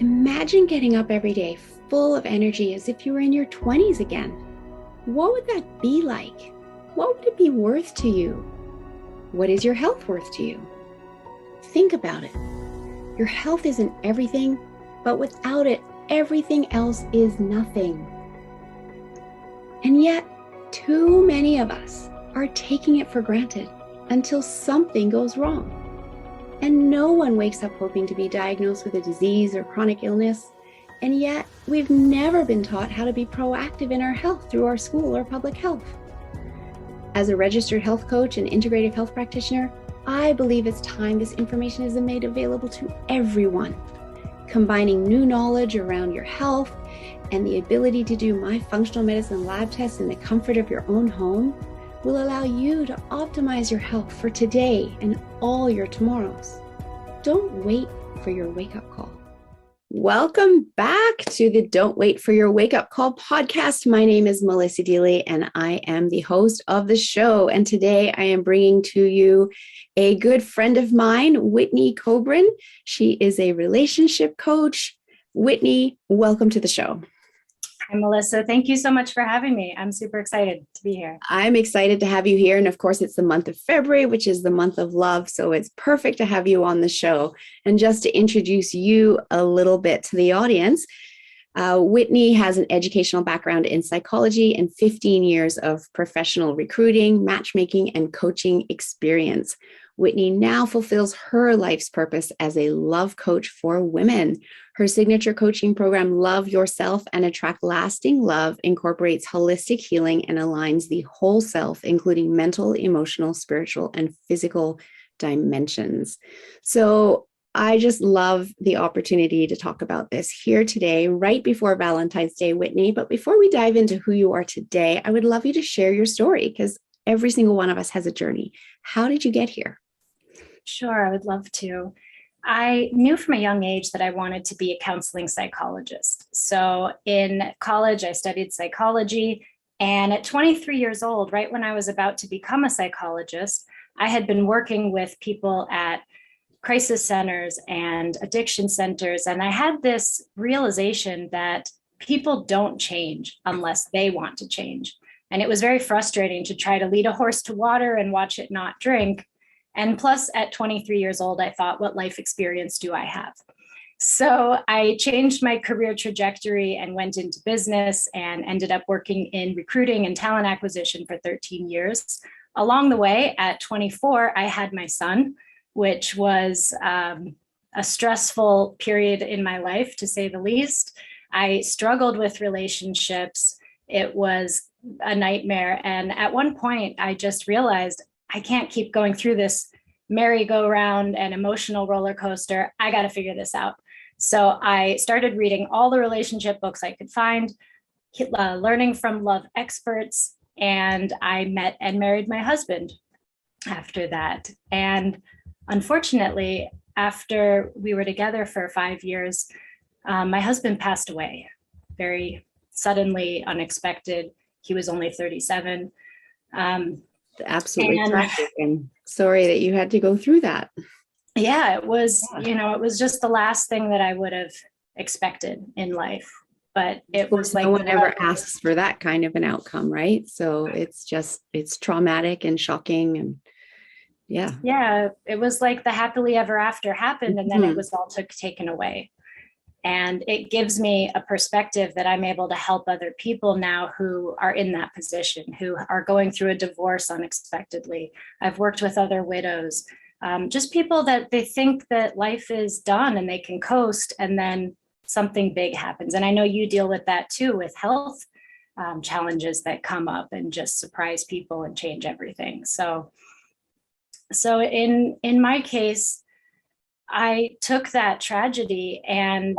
Imagine getting up every day full of energy as if you were in your 20s again. What would that be like? What would it be worth to you? What is your health worth to you? Think about it. Your health isn't everything, but without it, everything else is nothing. And yet, too many of us are taking it for granted until something goes wrong. And no one wakes up hoping to be diagnosed with a disease or chronic illness. And yet, we've never been taught how to be proactive in our health through our school or public health. As a registered health coach and integrative health practitioner, I believe it's time this information is made available to everyone. Combining new knowledge around your health and the ability to do my functional medicine lab tests in the comfort of your own home will allow you to optimize your health for today and all your tomorrows. Don't wait for your wake-up call. Welcome back to the Don't Wait for Your Wake-Up Call podcast. My name is Melissa Deely, and I am the host of the show. And today I am bringing to you a good friend of mine, Whitney Kobrin. She is a relationship coach. Whitney, welcome to the show. Hi, Melissa. Thank you so much for having me. I'm super excited to be here. I'm excited to have you here. And of course, it's the month of February, which is the month of love. So it's perfect to have you on the show. And just to introduce you a little bit to the audience, Whitney has an educational background in psychology and 15 years of professional recruiting, matchmaking, and coaching experience. Whitney now fulfills her life's purpose as a love coach for women. Her signature coaching program, Love Yourself and Attract Lasting Love, incorporates holistic healing and aligns the whole self, including mental, emotional, spiritual, and physical dimensions. So I just love the opportunity to talk about this here today, right before Valentine's Day, Whitney. But before we dive into who you are today, I would love you to share your story because every single one of us has a journey. How did you get here? Sure, I would love to. I knew from a young age that I wanted to be a counseling psychologist. So in college, I studied psychology. And at 23 years old, right when I was about to become a psychologist, I had been working with people at crisis centers and addiction centers. And I had this realization that people don't change unless they want to change. And it was very frustrating to try to lead a horse to water and watch it not drink. And plus, at 23 years old, I thought, what life experience do I have? So I changed my career trajectory and went into business and ended up working in recruiting and talent acquisition for 13 years. Along the way, at 24, I had my son, which was a stressful period in my life, to say the least. I struggled with relationships. It was a nightmare. And at one point, I just realized I can't keep going through this merry-go-round and emotional roller coaster. I got to figure this out. So I started reading all the relationship books I could find, learning from love experts, and I met and married my husband after that. And unfortunately, after we were together for 5 years, my husband passed away very suddenly, unexpected. He was only 37. Absolutely tragic, and sorry that you had to go through that. Yeah, it was, it was just the last thing that I would have expected in life. But it was like no one ever asks for that kind of an outcome, right? So it's traumatic and shocking, and yeah, it was like the happily ever after happened, and then it was all taken away. And it gives me a perspective that I'm able to help other people now who are in that position, who are going through a divorce unexpectedly. I've worked with other widows, just people that they think that life is done and they can coast, and then something big happens. And I know you deal with that too, with health challenges that come up and just surprise people and change everything. So in my case, I took that tragedy, and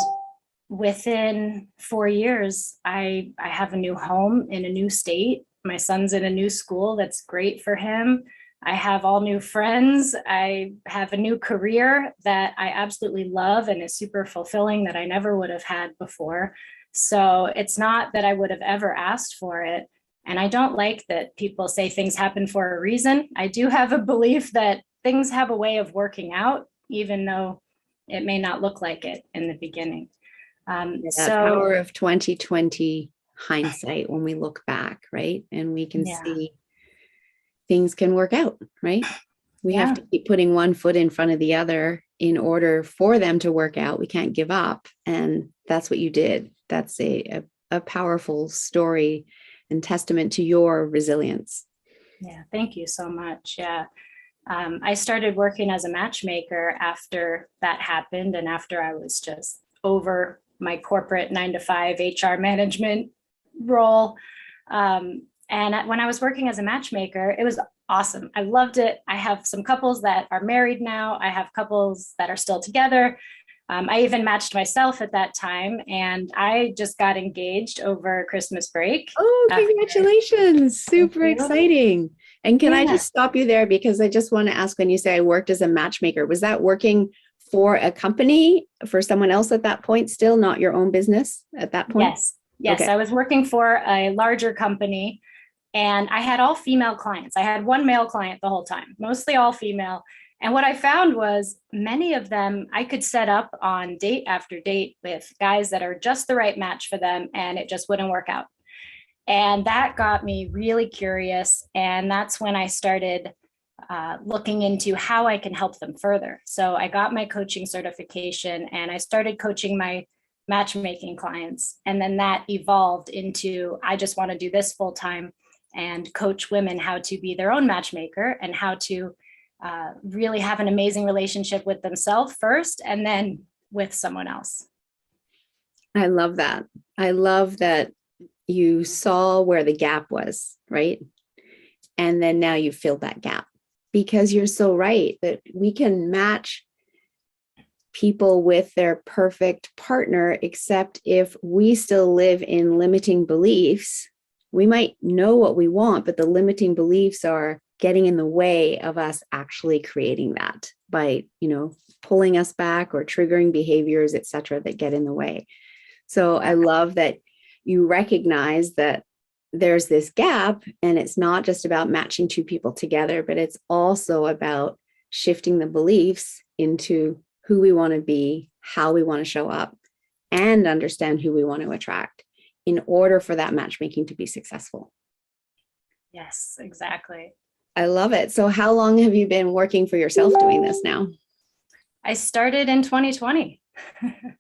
within 4 years, I have a new home in a new state. My son's in a new school that's great for him. I have all new friends. I have a new career that I absolutely love and is super fulfilling that I never would have had before. So it's not that I would have ever asked for it. And I don't like that people say things happen for a reason. I do have a belief that things have a way of working out, even though it may not look like it in the beginning. That power of 2020 hindsight when we look back, right? And we can see things can work out, right? We have to keep putting one foot in front of the other in order for them to work out. We can't give up. And that's what you did. That's a powerful story and testament to your resilience. Yeah, thank you so much. Yeah. I started working as a matchmaker after that happened and after I was just over my corporate 9-to-5 HR management role. And when I was working as a matchmaker, it was awesome. I loved it. I have some couples that are married now. I have couples that are still together. I even matched myself at that time, and I just got engaged over Christmas break. Oh, congratulations. Super exciting. And can I just stop you there? Because I just want to ask, when you say I worked as a matchmaker, was that working for a company, for someone else at that point, still not your own business at that point? Yes. Okay. I was working for a larger company and I had all female clients. I had one male client the whole time, mostly all female. And what I found was many of them I could set up on date after date with guys that are just the right match for them, and it just wouldn't work out. And that got me really curious. And that's when I started looking into how I can help them further. So I got my coaching certification and I started coaching my matchmaking clients. And then that evolved into, I just want to do this full time and coach women how to be their own matchmaker and how to really have an amazing relationship with themselves first and then with someone else. I love that. I love that you saw where the gap was, right? And then now you filled that gap, because you're so right that we can match people with their perfect partner, except if we still live in limiting beliefs. We might know what we want, but the limiting beliefs are getting in the way of us actually creating that by, pulling us back or triggering behaviors, et cetera, that get in the way. So I love that you recognize that there's this gap, and it's not just about matching two people together, but it's also about shifting the beliefs into who we want to be, how we want to show up, and understand who we want to attract in order for that matchmaking to be successful. Yes, exactly. I love it. So how long have you been working for yourself doing this now? I started in 2020.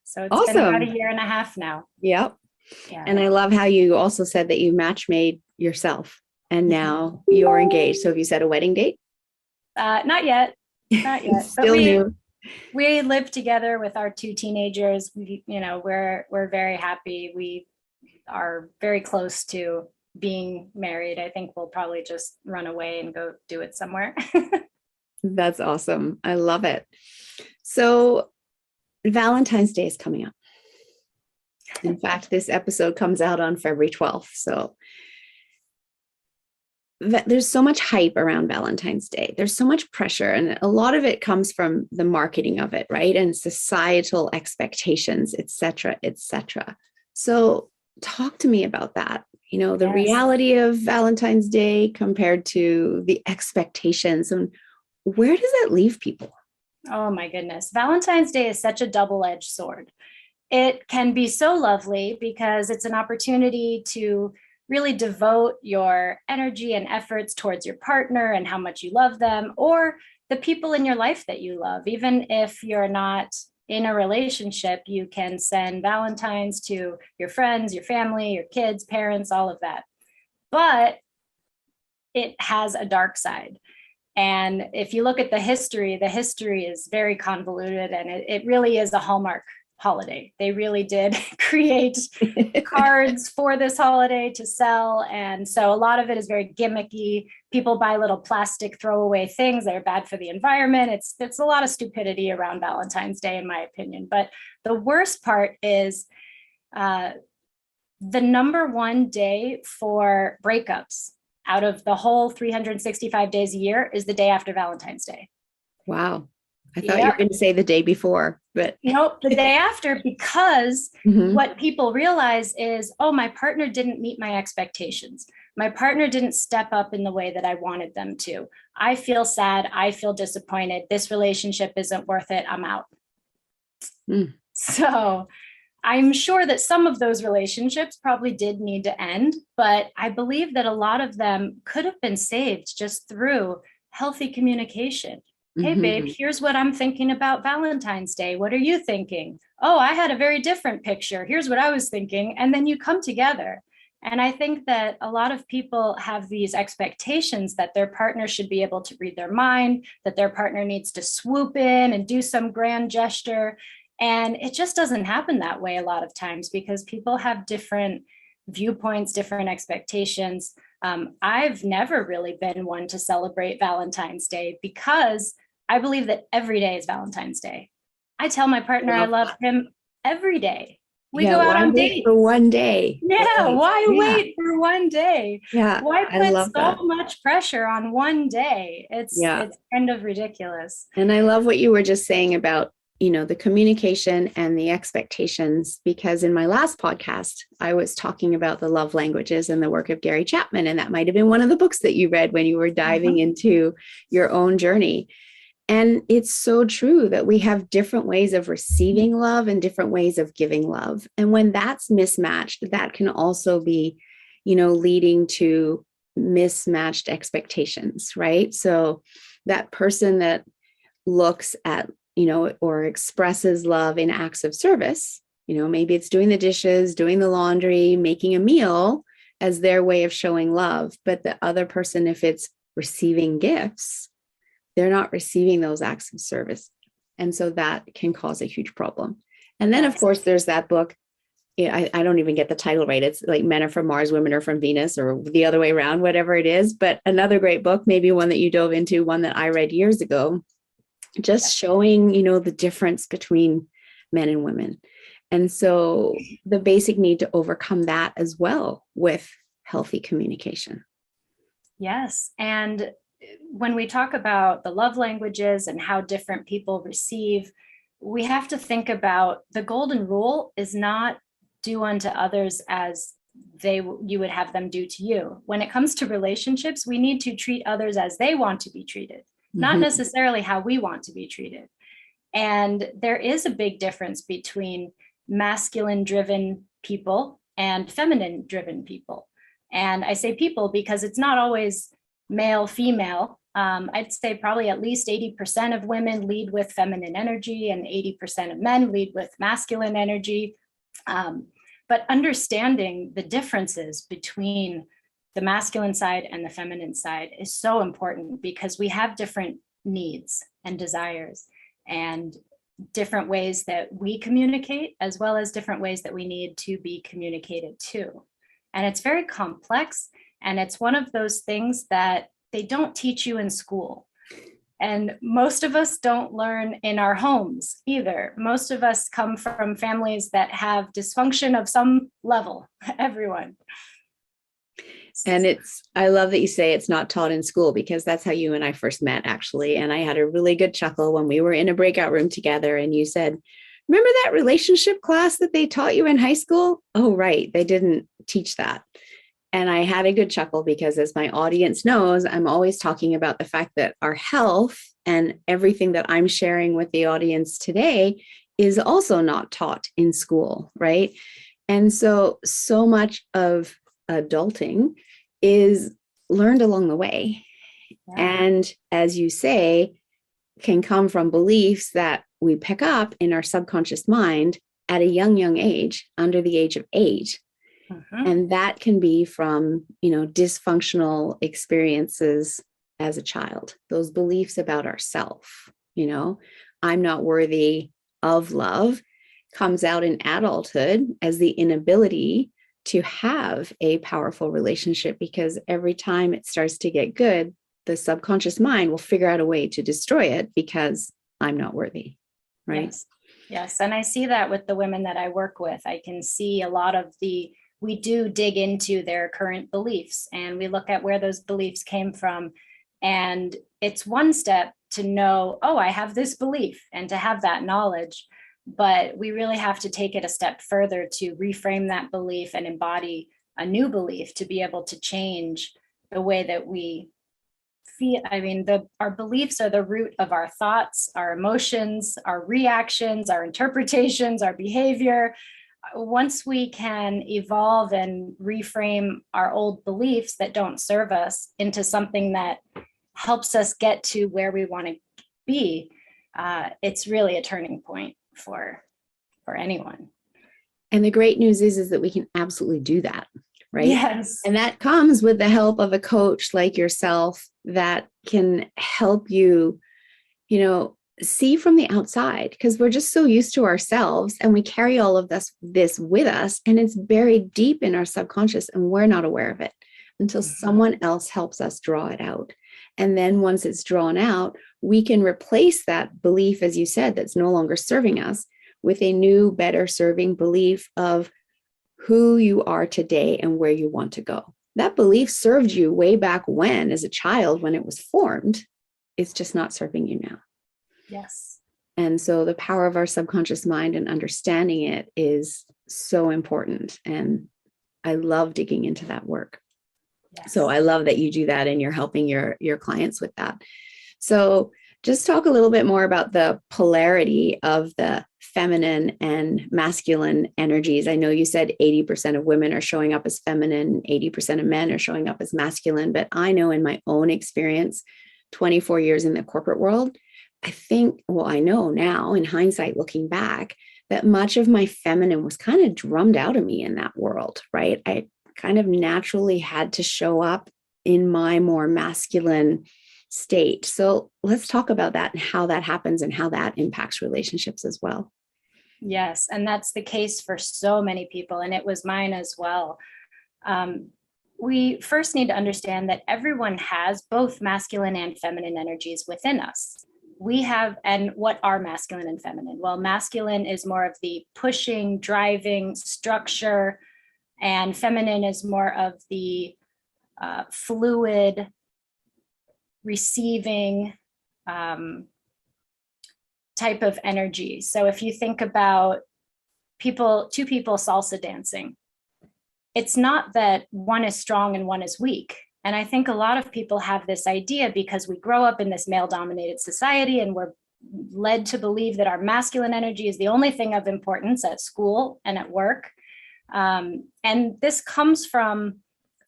So it's been about a year and a half now. Yep. Yeah. And I love how you also said that you match made yourself and now you're engaged. So have you set a wedding date? Not yet. Not yet. Still new. We live together with our two teenagers. We're very happy. We are very close to being married. I think we'll probably just run away and go do it somewhere. That's awesome. I love it. So Valentine's Day is coming up. In fact, this episode comes out on February 12th. So there's so much hype around Valentine's Day. There's so much pressure, and a lot of it comes from the marketing of it, right? And societal expectations, et cetera, et cetera. So talk to me about that. The reality of Valentine's Day compared to the expectations, and where does that leave people? Oh my goodness. Valentine's Day is such a double-edged sword. It can be so lovely because it's an opportunity to really devote your energy and efforts towards your partner and how much you love them, or the people in your life that you love. Even if you're not in a relationship, you can send Valentines to your friends, your family, your kids, parents, all of that. But it has a dark side. And if you look at the history is very convoluted, and it really is a Hallmark holiday. They really did create cards for this holiday to sell. And so a lot of it is very gimmicky. People buy little plastic throwaway things that are bad for the environment. It's a lot of stupidity around Valentine's Day, in my opinion. But the worst part is the number one day for breakups out of the whole 365 days a year is the day after Valentine's Day. Wow. I thought you were going to say the day before, but nope, the day after, because what people realize is, oh, my partner didn't meet my expectations. My partner didn't step up in the way that I wanted them to. I feel sad. I feel disappointed. This relationship isn't worth it. I'm out. So I'm sure that some of those relationships probably did need to end, but I believe that a lot of them could have been saved just through healthy communication. Hey, babe, Mhm. here's what I'm thinking about Valentine's Day. What are you thinking? Oh, I had a very different picture. Here's what I was thinking. And then you come together. And I think that a lot of people have these expectations that their partner should be able to read their mind, that their partner needs to swoop in and do some grand gesture. And it just doesn't happen that way a lot of times because people have different viewpoints, different expectations. I've never really been one to celebrate Valentine's Day because I believe that every day is Valentine's Day. I tell my partner I Love love that. him every day. We Yeah, go out why on wait for dates. one day? Yeah, Right. why Yeah. wait for one day? Yeah, Why I put love so that. much pressure on one day? It's Yeah. it's kind of ridiculous. And I love what you were just saying about, the communication and the expectations, because in my last podcast, I was talking about the love languages and the work of Gary Chapman. And that might have been one of the books that you read when you were diving Mhm. into your own journey. And it's so true that we have different ways of receiving love and different ways of giving love. And when that's mismatched, that can also be, leading to mismatched expectations, right? So that person that looks at, or expresses love in acts of service, maybe it's doing the dishes, doing the laundry, making a meal as their way of showing love. But the other person, if it's receiving gifts, they're not receiving those acts of service. And so that can cause a huge problem. And then, of Yes. course, there's that book. I don't even get the title right. It's like Men Are From Mars, Women Are From Venus, or the other way around, whatever it is. But another great book, maybe one that you dove into, one that I read years ago, just showing, the difference between men and women. And so the basic need to overcome that as well with healthy communication. Yes. And when we talk about the love languages and how different people receive, we have to think about the golden rule is not do unto others as you would have them do to you. When it comes to relationships, we need to treat others as they want to be treated, not Mm-hmm. necessarily how we want to be treated. And there is a big difference between masculine driven people and feminine driven people. And I say people because it's not always male, female. I'd say probably at least 80% of women lead with feminine energy and 80% of men lead with masculine energy. But understanding the differences between the masculine side and the feminine side is so important because we have different needs and desires and different ways that we communicate, as well as different ways that we need to be communicated to. And it's very complex. And it's one of those things that they don't teach you in school. And most of us don't learn in our homes either. Most of us come from families that have dysfunction of some level, everyone. And I love that you say it's not taught in school, because that's how you and I first met, actually. And I had a really good chuckle when we were in a breakout room together and you said, remember that relationship class that they taught you in high school? Oh, right. They didn't teach that. And I had a good chuckle because, as my audience knows, I'm always talking about the fact that our health and everything that I'm sharing with the audience today is also not taught in school, right? And so much of adulting is learned along the way. Yeah. And as you say, can come from beliefs that we pick up in our subconscious mind at a young age, under the age of 8. Mm-hmm. And that can be from, dysfunctional experiences as a child, those beliefs about ourself, I'm not worthy of love, comes out in adulthood as the inability to have a powerful relationship, because every time it starts to get good, the subconscious mind will figure out a way to destroy it because I'm not worthy. Right. Yes. Yes. And I see that with the women that I work with. I can see a lot of we do dig into their current beliefs and we look at where those beliefs came from. And it's one step to know, oh, I have this belief, and to have that knowledge. But we really have to take it a step further to reframe that belief and embody a new belief to be able to change the way that we feel. I mean, our beliefs are the root of our thoughts, our emotions, our reactions, our interpretations, our behavior. once we can evolve and reframe our old beliefs that don't serve us into something that helps us get to where we want to be, it's really a turning point for anyone. And the great news is that we can absolutely do that, right? Yes. And that comes with the help of a coach like yourself that can help you, see from the outside, because we're just so used to ourselves and we carry all of this with us, and it's buried deep in our subconscious and we're not aware of it until someone else helps us draw it out. And then once it's drawn out, we can replace that belief, as you said, that's no longer serving us, with a new, better serving belief of who you are today and where you want to go. That belief served you way back when, as a child, when it was formed. It's just not serving you now. Yes. And so the power of our subconscious mind and understanding it is so important. And I love digging into that work. Yes. So I love that you do that and you're helping your clients with that. So just talk a little bit more about the polarity of the feminine and masculine energies. I know you said 80% of women are showing up as feminine, 80% of men are showing up as masculine, but I know in my own experience, 24 years in the corporate world, I know now in hindsight, looking back, that much of my feminine was kind of drummed out of me in that world, right? I kind of naturally had to show up in my more masculine state. So let's talk about that and how that happens and how that impacts relationships as well. Yes, and that's the case for so many people, and it was mine as well. We first need to understand that everyone has both masculine and feminine energies within us. And what are masculine and feminine? Well, masculine is more of the pushing, driving, structure, and feminine is more of the fluid, receiving type of energy. So if you think about two people salsa dancing, it's not that one is strong and one is weak. And I think a lot of people have this idea because we grow up in this male-dominated society and we're led to believe that our masculine energy is the only thing of importance at school and at work. And this comes from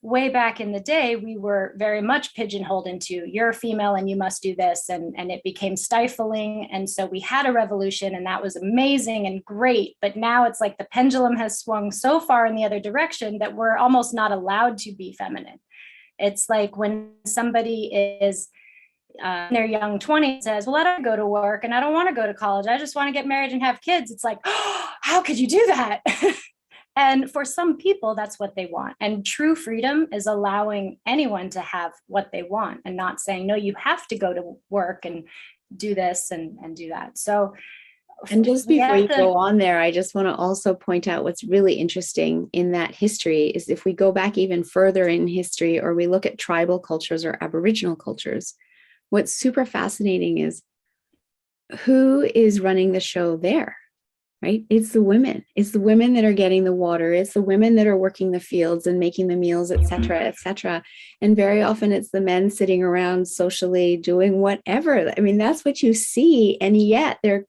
way back in the day. We were very much pigeonholed into you're female and you must do this, and it became stifling. And so we had a revolution, and that was amazing and great. But now it's like the pendulum has swung so far in the other direction that we're almost not allowed to be feminine. It's like when somebody is in their young 20s says, well, I don't go to work and I don't want to go to college, I just want to get married and have kids. It's like, oh, how could you do that? And for some people, that's what they want. And true freedom is allowing anyone to have what they want and not saying, no, you have to go to work and do this and do that. So, and just before you go on there, I just want to also point out what's really interesting in that history is if we go back even further in history, or we look at tribal cultures or Aboriginal cultures, what's super fascinating is who is running the show there. Right? It's the women. It's the women that are getting the water. It's the women that are working the fields and making the meals, et cetera, et cetera. And very often it's the men sitting around socially doing whatever. I mean, that's what you see. And yet they're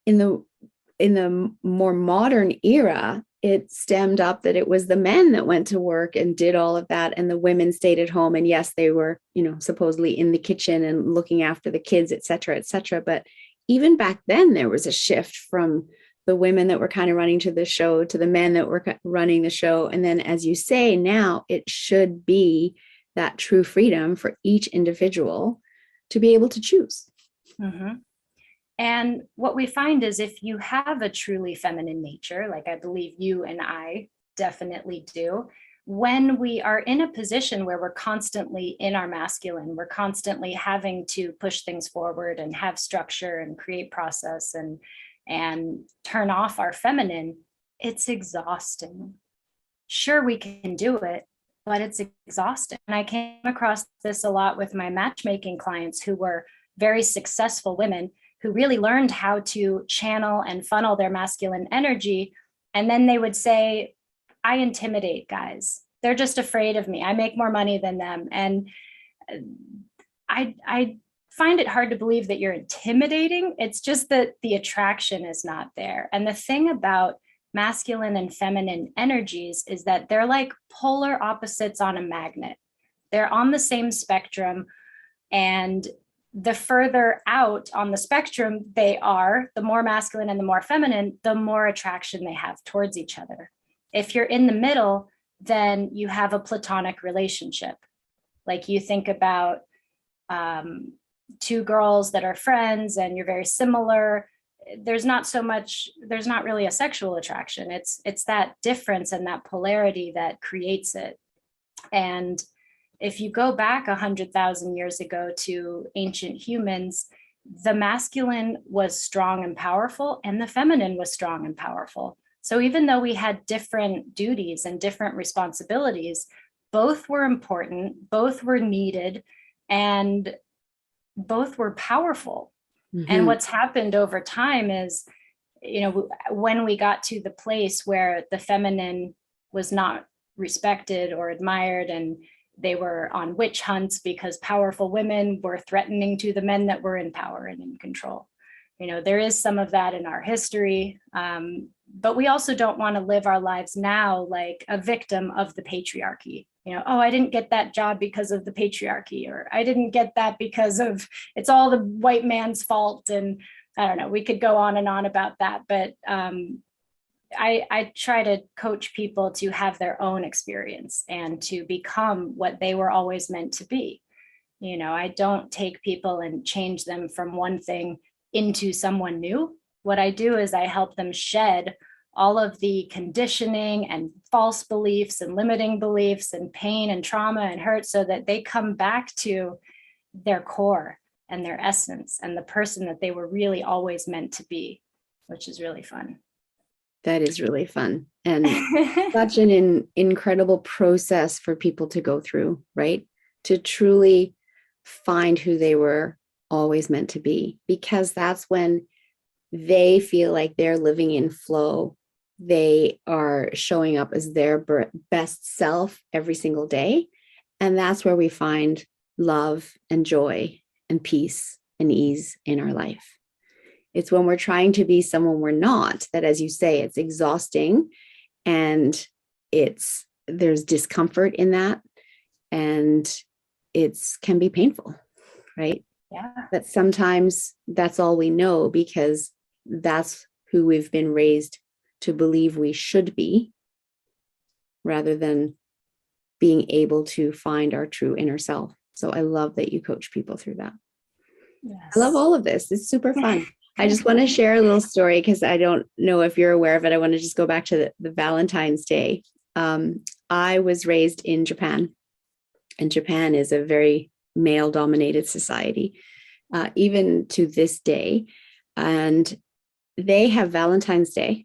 in the more modern era, it stemmed up that it was the men that went to work and did all of that. And the women stayed at home. And yes, they were, supposedly in the kitchen and looking after the kids, et cetera, et cetera. But even back then, there was a shift from the women that were kind of running to the show to the men that were running the show. And then, as you say, now it should be that true freedom for each individual to be able to choose. Mm-hmm. And what we find is if you have a truly feminine nature, like I believe you and I definitely do, when we are in a position where we're constantly in our masculine, we're constantly having to push things forward and have structure and create process and turn off our feminine, it's exhausting. Sure, we can do it, but it's exhausting. And I came across this a lot with my matchmaking clients who were very successful women who really learned how to channel and funnel their masculine energy. And then they would say, I intimidate guys. They're just afraid of me. I make more money than them. And I find it hard to believe that you're intimidating. It's just that the attraction is not there. And the thing about masculine and feminine energies is that they're like polar opposites on a magnet. They're on the same spectrum, and the further out on the spectrum they are, the more masculine and the more feminine, the more attraction they have towards each other. If you're in the middle, then you have a platonic relationship. Like you think about two girls that are friends and you're very similar. There's not really a sexual attraction. It's that difference and that polarity that creates it. And if you go back 100,000 years ago to ancient humans, the masculine was strong and powerful, and the feminine was strong and powerful. So even though we had different duties and different responsibilities, both were important, both were needed, and both were powerful. Mm-hmm. And what's happened over time is, when we got to the place where the feminine was not respected or admired, and they were on witch hunts because powerful women were threatening to the men that were in power and in control. There is some of that in our history, but we also don't want to live our lives now like a victim of the patriarchy. Oh, I didn't get that job because of the patriarchy, or I didn't get that because of it's all the white man's fault. And I don't know, we could go on and on about that, but I try to coach people to have their own experience and to become what they were always meant to be. I don't take people and change them from one thing into someone new. What I do is I help them shed all of the conditioning and false beliefs and limiting beliefs and pain and trauma and hurt, so that they come back to their core and their essence and the person that they were really always meant to be, which is really fun. That is really fun, and such an incredible process for people to go through, right? To truly find who they were always meant to be, because that's when they feel like they're living in flow. They are showing up as their best self every single day. And that's where we find love and joy and peace and ease in our life. It's when we're trying to be someone we're not, that, as you say, it's exhausting, and there's discomfort in that, and can be painful, right? Yeah. But sometimes that's all we know, because that's who we've been raised to believe we should be, rather than being able to find our true inner self. So I love that you coach people through that. Yes. I love all of this. It's super fun. I just want to share a little story, because I don't know if you're aware of it. I want to just go back to the Valentines Day. I was raised in Japan, and Japan is a very male-dominated society, even to this day. And they have Valentine's Day,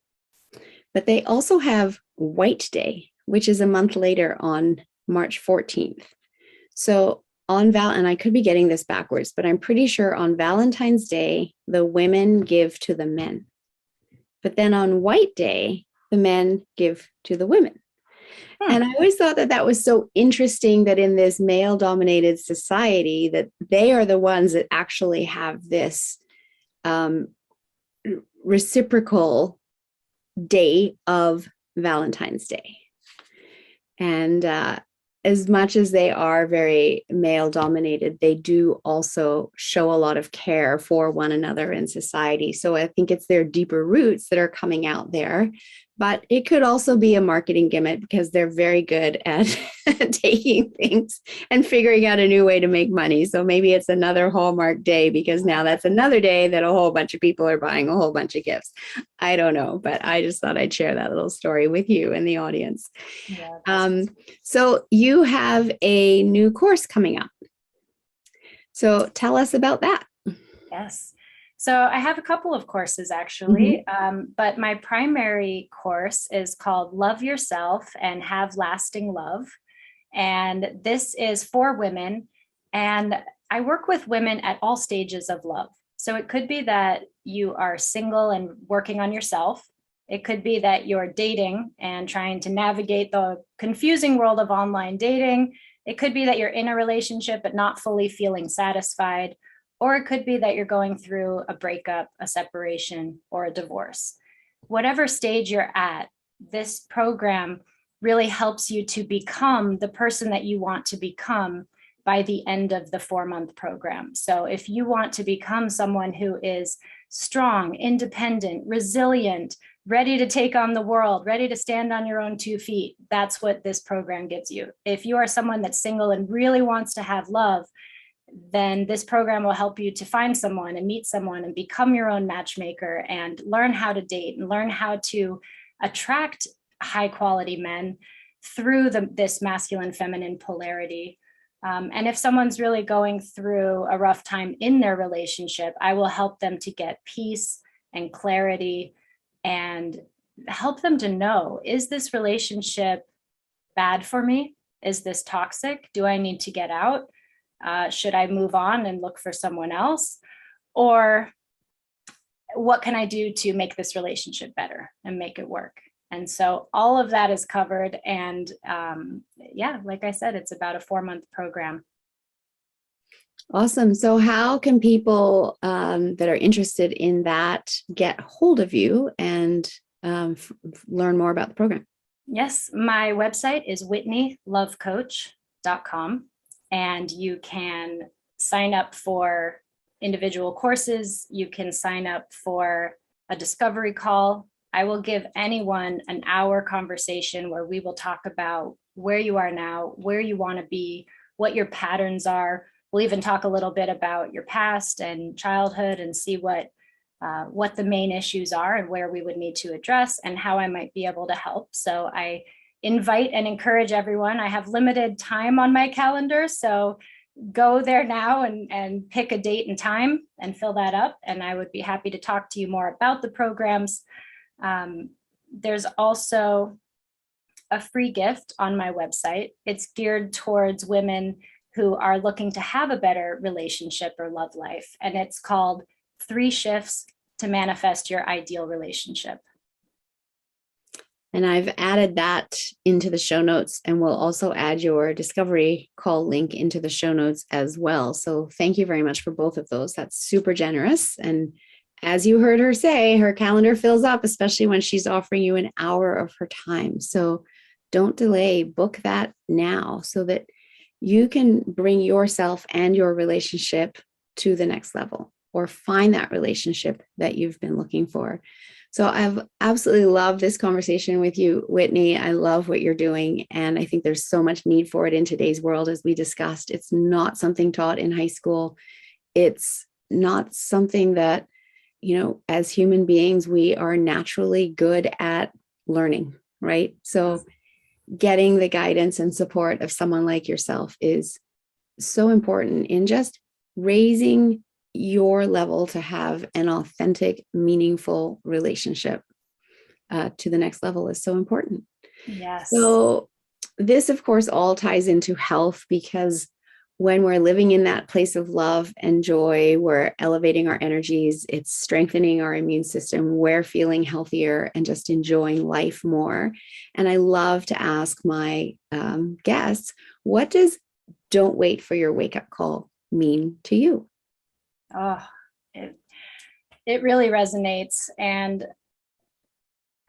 but they also have White Day, which is a month later on March 14th. So and I could be getting this backwards, but I'm pretty sure on Valentine's Day, the women give to the men. But then on White Day, the men give to the women. And I always thought that was so interesting, that in this male-dominated society, that they are the ones that actually have this reciprocal day of Valentine's Day. And as much as they are very male dominated, they do also show a lot of care for one another in society. So I think it's their deeper roots that are coming out there. But it could also be a marketing gimmick, because they're very good at taking things and figuring out a new way to make money. So maybe it's another Hallmark day, because now that's another day that a whole bunch of people are buying a whole bunch of gifts. I don't know, but I just thought I'd share that little story with you and the audience. Yeah, so you have a new course coming up. So tell us about that. Yes. So I have a couple of courses, actually, but my primary course is called Love Yourself and Have Lasting Love. And this is for women. And I work with women at all stages of love. So it could be that you are single and working on yourself. It could be that you're dating and trying to navigate the confusing world of online dating. It could be that you're in a relationship but not fully feeling satisfied. Or it could be that you're going through a breakup, a separation, or a divorce. whatever stage you're at, this program really helps you to become the person that you want to become by the end of the 4-month program. So if you want to become someone who is strong, independent, resilient, ready to take on the world, ready to stand on your own 2 feet, that's what this program gives you. If you are someone that's single and really wants to have love, then this program will help you to find someone and meet someone and become your own matchmaker and learn how to date and learn how to attract high quality men through this masculine feminine polarity. And if someone's really going through a rough time in their relationship, I will help them to get peace and clarity and help them to know, is this relationship bad for me? Is this toxic? Do I need to get out? Should I move on and look for someone else? Or what can I do to make this relationship better and make it work? And so all of that is covered. And yeah, like I said, it's about a 4-month program. Awesome. So how can people that are interested in that get hold of you and learn more about the program? Yes, my website is whitneylovecoach.com, and you can sign up for individual courses. You can sign up for a discovery call. I will give anyone an hour conversation where we will talk about where you are now, where you want to be, what your patterns are. We'll even talk a little bit about your past and childhood and see what the main issues are and where we would need to address and how I might be able to help. So I invite and encourage everyone. I have limited time on my calendar, so go there now and pick a date and time and fill that up. And I would be happy to talk to you more about the programs. There's also a free gift on my website. It's geared towards women who are looking to have a better relationship or love life. And it's called 3 Shifts to Manifest Your Ideal Relationship. And I've added that into the show notes, and we'll also add your discovery call link into the show notes as well. So thank you very much for both of those. That's super generous. And as you heard her say, her calendar fills up, especially when she's offering you an hour of her time. So don't delay, book that now so that you can bring yourself and your relationship to the next level, or find that relationship that you've been looking for. So I've absolutely loved this conversation with you, Whitney. I love what you're doing. And I think there's so much need for it in today's world, as we discussed. It's not something taught in high school. It's not something that, as human beings, we are naturally good at learning, right? So getting the guidance and support of someone like yourself is so important in just raising your level to have an authentic, meaningful relationship to the next level is so important. Yes. So this, of course, all ties into health, because when we're living in that place of love and joy, we're elevating our energies, it's strengthening our immune system, we're feeling healthier and just enjoying life more. And I love to ask my guests, what does "don't wait for your wake-up call" mean to you? Oh, it really resonates. And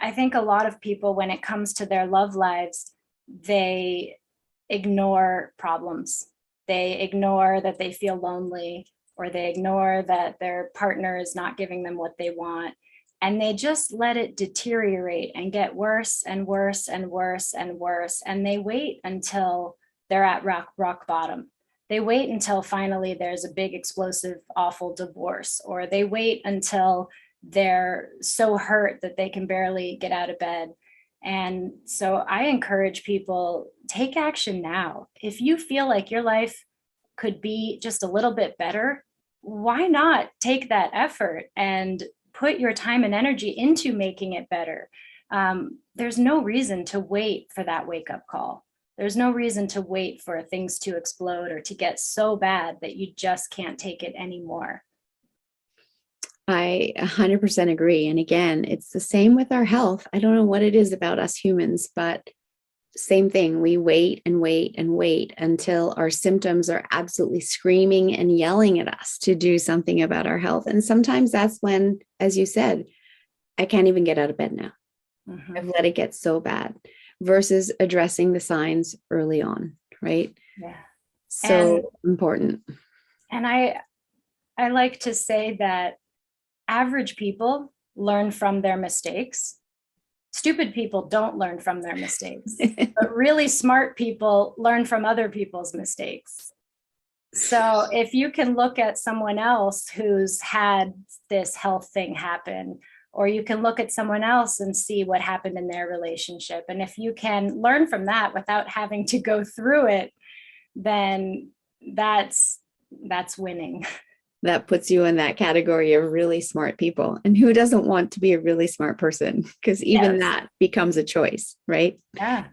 I think a lot of people, when it comes to their love lives, they ignore problems. They ignore that they feel lonely, or they ignore that their partner is not giving them what they want. And they just let it deteriorate and get worse and worse and worse and worse. And they wait until they're at rock bottom. They wait until finally there's a big, explosive, awful divorce, or they wait until they're so hurt that they can barely get out of bed. And so I encourage people, take action now. If you feel like your life could be just a little bit better, why not take that effort and put your time and energy into making it better? There's no reason to wait for that wake-up call. There's no reason to wait for things to explode or to get so bad that you just can't take it anymore. I 100% agree. And again, it's the same with our health. I don't know what it is about us humans, but same thing. We wait and wait and wait until our symptoms are absolutely screaming and yelling at us to do something about our health. And sometimes that's when, as you said, I can't even get out of bed now. Mhm. I've let it get so bad, versus addressing the signs early on, right? Yeah. So important. And I like to say that average people learn from their mistakes. Stupid people don't learn from their mistakes, but really smart people learn from other people's mistakes. So if you can look at someone else who's had this health thing happen, or you can look at someone else and see what happened in their relationship, and if you can learn from that without having to go through it, then that's winning. That puts you in that category of really smart people. And who doesn't want to be a really smart person? Because even Yes. that becomes a choice, right? Yeah.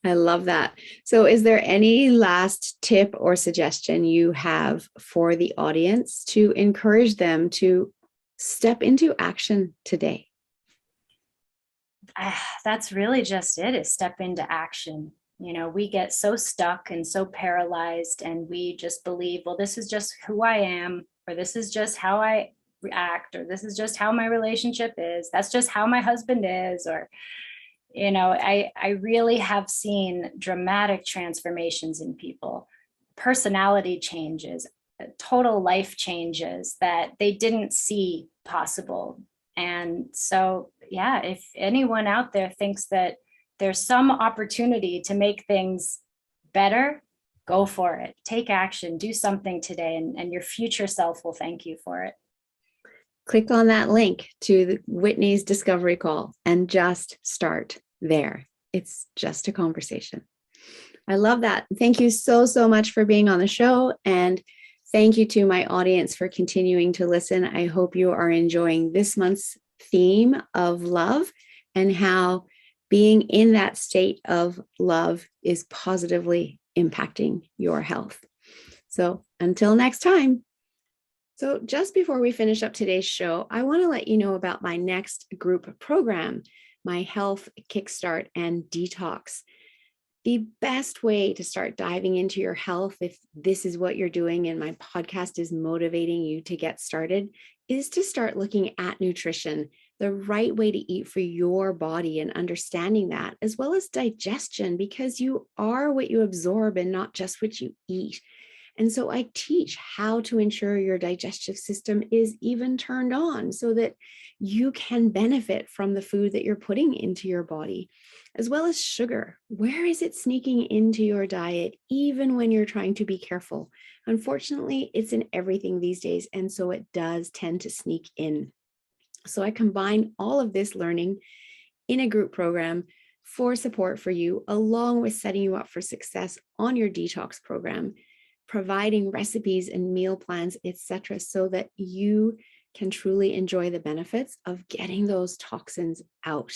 I love that. So, is there any last tip or suggestion you have for the audience to encourage them to step into action today? That's really just it, is step into action. You know, we get so stuck and so paralyzed, and we just believe, well, this is just who I am, or this is just how I react, or this is just how my relationship is. That's just how my husband is. Or, you know, I really have seen dramatic transformations in people, personality changes, total life changes that they didn't see possible. And so, yeah, if anyone out there thinks that there's some opportunity to make things better, go for it. Take action, do something today, and your future self will thank you for it. Click on that link to Whitney's discovery call and just start there. It's just a conversation. I love that. Thank you so, so much for being on the show. And thank you to my audience for continuing to listen. I hope you are enjoying this month's theme of love and how being in that state of love is positively impacting your health. So until next time. So just before we finish up today's show, I want to let you know about my next group program, my Health Kickstart and Detox. The best way to start diving into your health, if this is what you're doing and my podcast is motivating you to get started, is to start looking at nutrition, the right way to eat for your body, and understanding that, as well as digestion, because you are what you absorb and not just what you eat. And so I teach how to ensure your digestive system is even turned on so that you can benefit from the food that you're putting into your body, as well as sugar. Where is it sneaking into your diet, even when you're trying to be careful? Unfortunately, it's in everything these days, and so it does tend to sneak in. So I combine all of this learning in a group program for support for you, along with setting you up for success on your detox program, providing recipes and meal plans, etc., so that you can truly enjoy the benefits of getting those toxins out.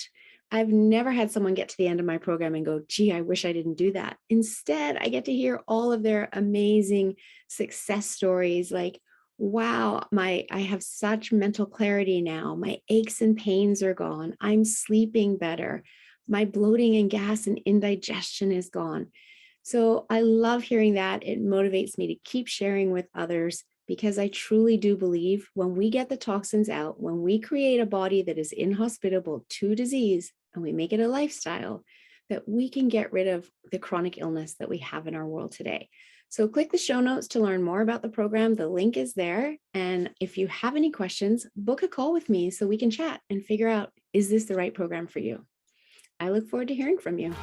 I've never had someone get to the end of my program and go, gee, I wish I didn't do that. Instead, I get to hear all of their amazing success stories, like, wow, I have such mental clarity now. My aches and pains are gone. I'm sleeping better. My bloating and gas and indigestion is gone. So I love hearing that. It motivates me to keep sharing with others, because I truly do believe when we get the toxins out, when we create a body that is inhospitable to disease and we make it a lifestyle, that we can get rid of the chronic illness that we have in our world today. So click the show notes to learn more about the program. The link is there. And if you have any questions, book a call with me so we can chat and figure out, is this the right program for you? I look forward to hearing from you.